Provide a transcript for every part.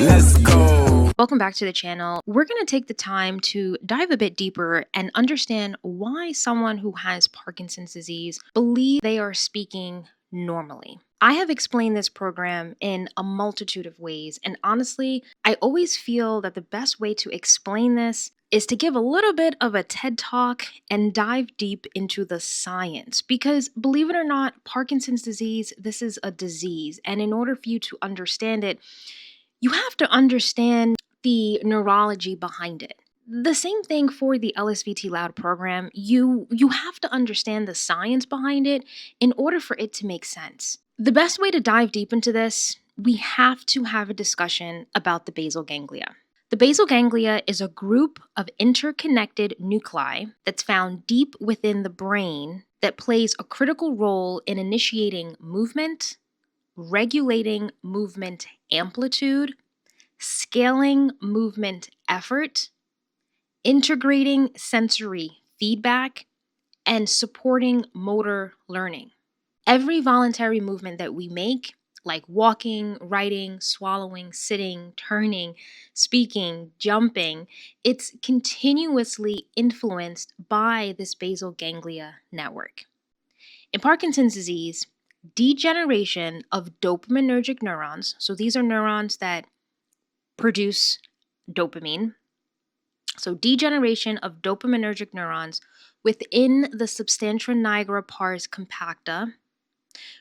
Let's go. Welcome back to the channel. We're going to take the time to dive a bit deeper and understand why someone who has Parkinson's disease believes they are speaking normally. I have explained this program in a multitude of ways, and honestly, I always feel that the best way to explain this is to give a little bit of a TED Talk and dive deep into the science. Because believe it or not, Parkinson's disease, this is a disease, and in order for you to understand it, you have to understand the neurology behind it. The same thing for the LSVT LOUD program. You have to understand the science behind it in order for it to make sense. The best way to dive deep into this, we have to have a discussion about the basal ganglia. The basal ganglia is a group of interconnected nuclei that's found deep within the brain that plays a critical role in initiating movement, regulating movement amplitude, scaling movement effort, integrating sensory feedback, and supporting motor learning. Every voluntary movement that we make, like walking, writing, swallowing, sitting, turning, speaking, jumping, it's continuously influenced by this basal ganglia network. In Parkinson's disease, degeneration of dopaminergic neurons, so these are neurons that produce dopamine. So degeneration of dopaminergic neurons within the substantia nigra pars compacta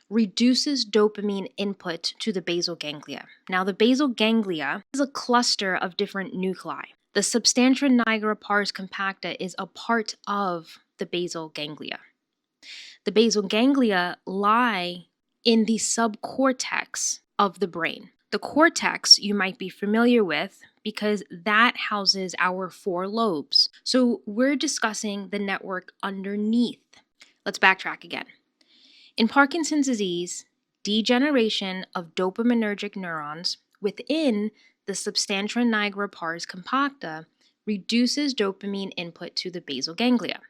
reduces dopamine input to the basal ganglia. Now, the basal ganglia is a cluster of different nuclei. The substantia nigra pars compacta is a part of the basal ganglia. The basal ganglia lie in the subcortex of the brain. The cortex you might be familiar with because that houses our four lobes. So we're discussing the network underneath. Let's backtrack again. In Parkinson's disease, degeneration of dopaminergic neurons within the substantia nigra pars compacta reduces dopamine input to the basal ganglia.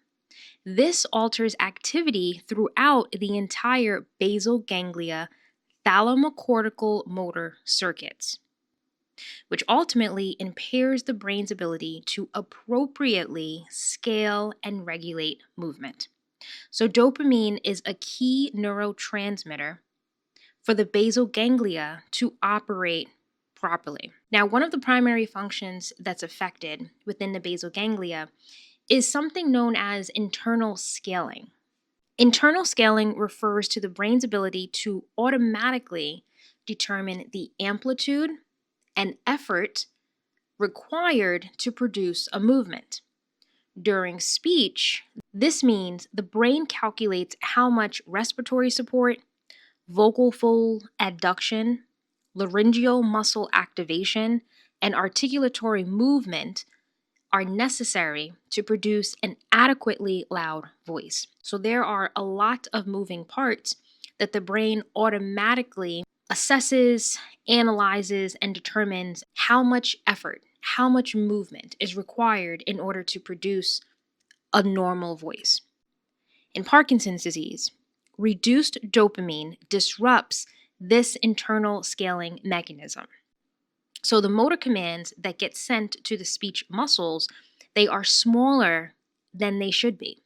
This alters activity throughout the entire basal ganglia thalamocortical motor circuits, which ultimately impairs the brain's ability to appropriately scale and regulate movement. So dopamine is a key neurotransmitter for the basal ganglia to operate properly. Now, one of the primary functions that's affected within the basal ganglia is something known as internal scaling. Internal scaling refers to the brain's ability to automatically determine the amplitude and effort required to produce a movement. During speech, this means the brain calculates how much respiratory support, vocal fold adduction, laryngeal muscle activation, and articulatory movement are necessary to produce an adequately loud voice. So there are a lot of moving parts that the brain automatically assesses, analyzes, and determines how much effort, how much movement is required in order to produce a normal voice. In Parkinson's disease, reduced dopamine disrupts this internal scaling mechanism. So the motor commands that get sent to the speech muscles, they are smaller than they should be.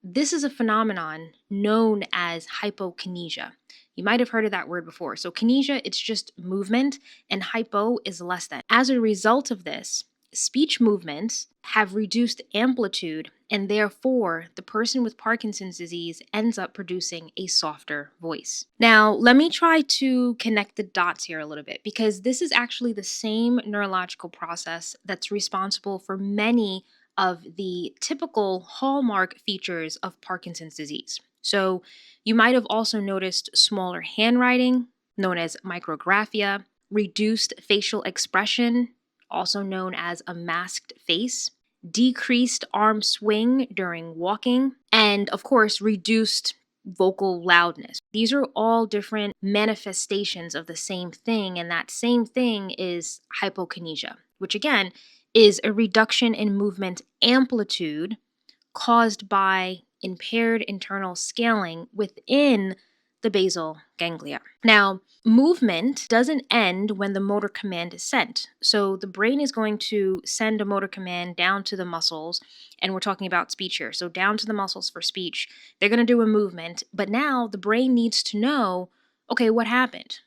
This is a phenomenon known as hypokinesia. You might have heard of that word before. So kinesia, it's just movement, and hypo is less than. As a result of this, speech movements have reduced amplitude, and therefore the person with Parkinson's disease ends up producing a softer voice. Now, let me try to connect the dots here a little bit, because this is actually the same neurological process that's responsible for many of the typical hallmark features of Parkinson's disease. So you might have also noticed smaller handwriting, known as micrographia, reduced facial expression, also known as a masked face, decreased arm swing during walking, and of course, reduced vocal loudness. These are all different manifestations of the same thing, and that same thing is hypokinesia, which again is a reduction in movement amplitude caused by impaired internal scaling within the basal ganglia. Now, movement doesn't end when the motor command is sent. So the brain is going to send a motor command down to the muscles, and we're talking about speech here. So down to the muscles for speech. They're going to do a movement, but now the brain needs to know, okay, what happened?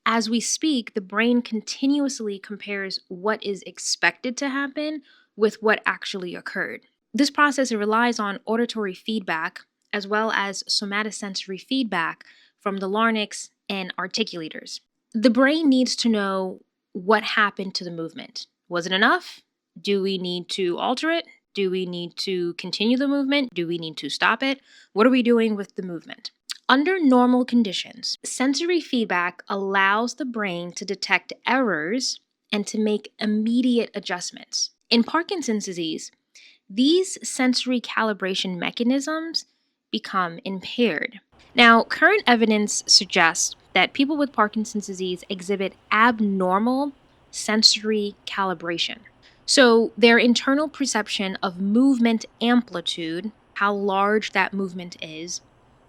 As we speak, the brain continuously compares what is expected to happen with what actually occurred. This process relies on auditory feedback as well as somatosensory feedback from the larynx and articulators. The brain needs to know what happened to the movement. Was it enough? Do we need to alter it? Do we need to continue the movement? Do we need to stop it? What are we doing with the movement? Under normal conditions, sensory feedback allows the brain to detect errors and to make immediate adjustments. In Parkinson's disease, these sensory calibration mechanisms become impaired. Now, current evidence suggests that people with Parkinson's disease exhibit abnormal sensory calibration. So, their internal perception of movement amplitude, how large that movement is,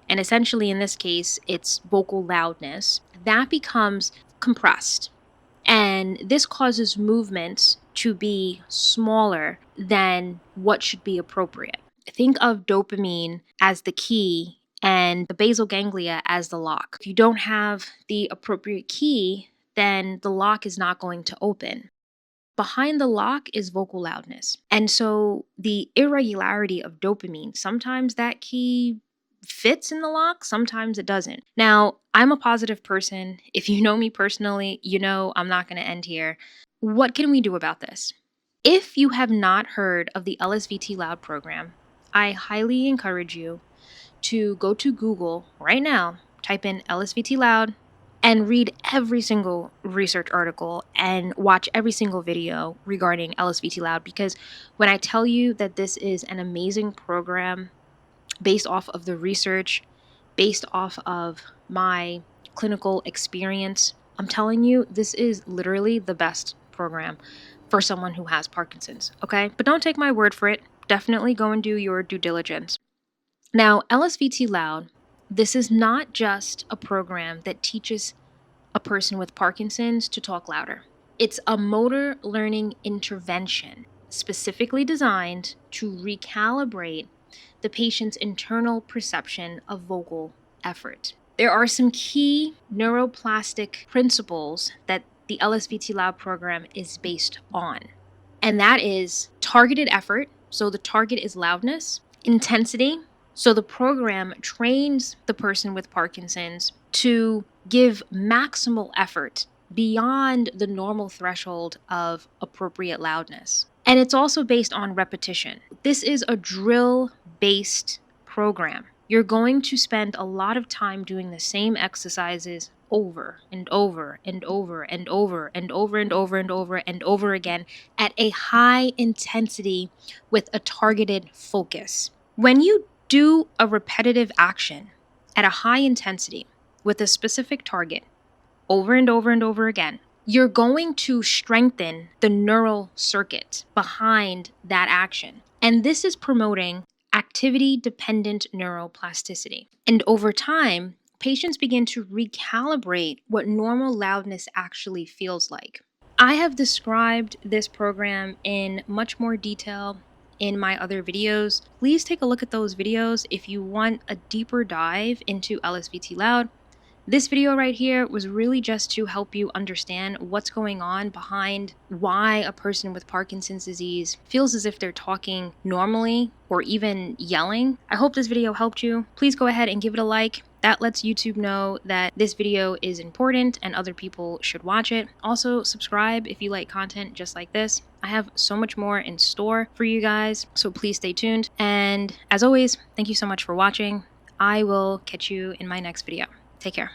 and essentially in this case, it's vocal loudness, that becomes compressed. And this causes movements to be smaller than what should be appropriate. Think of dopamine as the key and the basal ganglia as the lock. If you don't have the appropriate key, then the lock is not going to open. Behind the lock is vocal loudness. And so the irregularity of dopamine, sometimes that key fits in the lock, sometimes it doesn't. Now, I'm a positive person. If you know me personally, you know I'm not going to end here. What can we do about this? If you have not heard of the LSVT LOUD program, I highly encourage you to go to Google right now, type in LSVT LOUD, and read every single research article and watch every single video regarding LSVT LOUD, because when I tell you that this is an amazing program based off of the research, based off of my clinical experience, I'm telling you, this is literally the best program for someone who has Parkinson's, okay? But don't take my word for it. Definitely go and do your due diligence. Now, LSVT LOUD, this is not just a program that teaches a person with Parkinson's to talk louder. It's a motor learning intervention specifically designed to recalibrate the patient's internal perception of vocal effort. There are some key neuroplastic principles that the LSVT LOUD program is based on, and that is targeted effort, so the target is loudness, intensity, so the program trains the person with Parkinson's to give maximal effort beyond the normal threshold of appropriate loudness. And it's also based on repetition. This is a drill-based program. You're going to spend a lot of time doing the same exercises over and over and over and over and over and over and over and over again at a high intensity with a targeted focus. When you do a repetitive action at a high intensity with a specific target over and over and over again, you're going to strengthen the neural circuit behind that action. And this is promoting activity-dependent neuroplasticity. And over time, patients begin to recalibrate what normal loudness actually feels like. I have described this program in much more detail in my other videos. Please take a look at those videos if you want a deeper dive into LSVT LOUD. This video right here was really just to help you understand what's going on behind why a person with Parkinson's disease feels as if they're talking normally or even yelling. I hope this video helped you. Please go ahead and give it a like. That lets YouTube know that this video is important and other people should watch it. Also, subscribe if you like content just like this. I have so much more in store for you guys, so please stay tuned. And as always, thank you so much for watching. I will catch you in my next video. Take care.